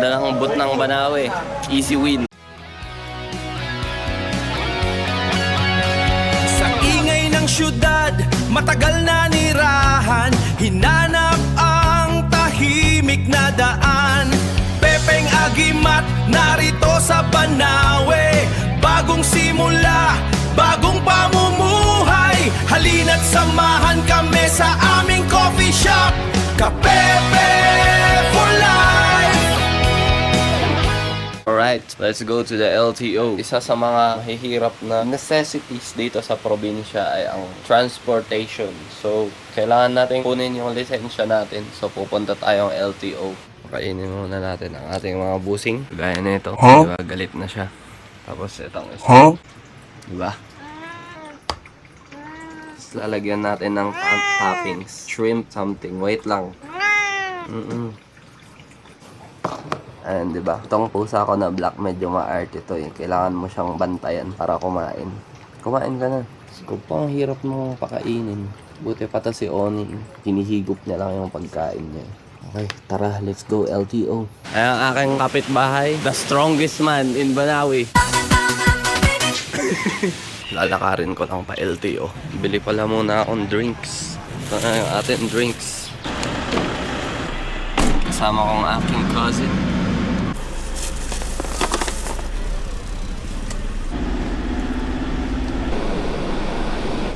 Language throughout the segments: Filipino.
Ganda ng boot ng Banawe. Easy win. Sa ingay ng syudad, matagal na nirahan, hinanap ang tahimik na daan. Pepeng Agimat, narito sa Banawe. Bagong simula, bagong pamumuhay. Halina't samahan kami sa aming coffee shop, Kapepe for Life. Alright, let's go to the LTO. Isa sa mga mahihirap na necessities dito sa probinsya ay ang transportation. So, kailangan natin kunin yung lisensya natin. So, pupunta tayong LTO. Kainin muna natin ang ating mga busing. Gaya nito. Diba? Galit na siya. Tapos itong isa. Diba? Tapos lalagyan natin ng toppings. Shrimp something. Wait lang. Ayan, diba? Itong pusa ko na black, medyo ma-art ito eh. Kailangan mo siyang bantayan para kumain. Kumain ka na. So, pang hirap mo pakainin. Buti pa to si Oni. Hinihigop niya lang yung pagkain niya. Okay, tara, let's go LTO. Ayan ang aking kapitbahay. The strongest man in Banawe. Lalakarin ko lang pa LTO. Bili pala muna akong drinks. Ito na yung ating drinks. Kasama kong aking cousin.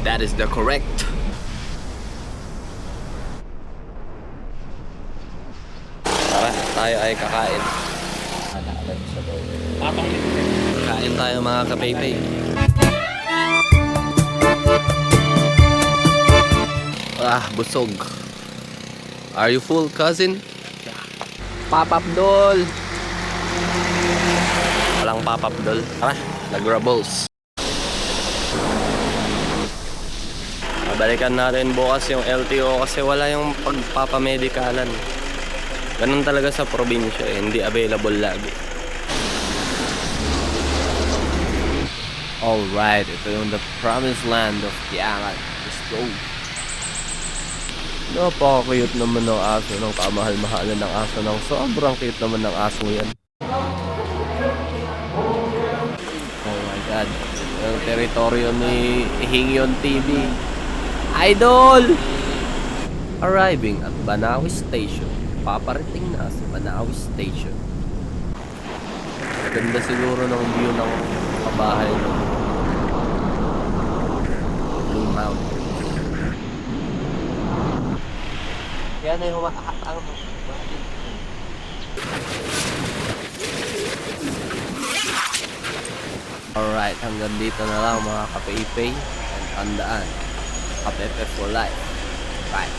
That is the correct. Tara, tayo ay kakain. Kain tayo mga kapaypay. Busog. Are you full, cousin? Pop-up doll. Walang pop-up doll. Tara, nag-rubbles. Balikan natin bukas yung LTO kasi wala yung pagpapamedikalan. Ganun talaga sa probinsya eh, hindi available lagi. Alright, ito yung the promised land of Kiangan. Let's go. Napaka-cute naman ng aso, ng kamahal-mahalan ng aso, ng sobrang cute naman ng aso yan. Oh my god, yung teritoryo ni Hingyon TV. Idol! Arriving at Banawe Station. Paparating na sa Banawe Station. Ganda siguro ng view ng kabahay ng Blue Mountains. Yan ay humakakatang. Alright, hanggang dito na lang mga kapaypay. And tandaan, Kapepe for Life. Bye.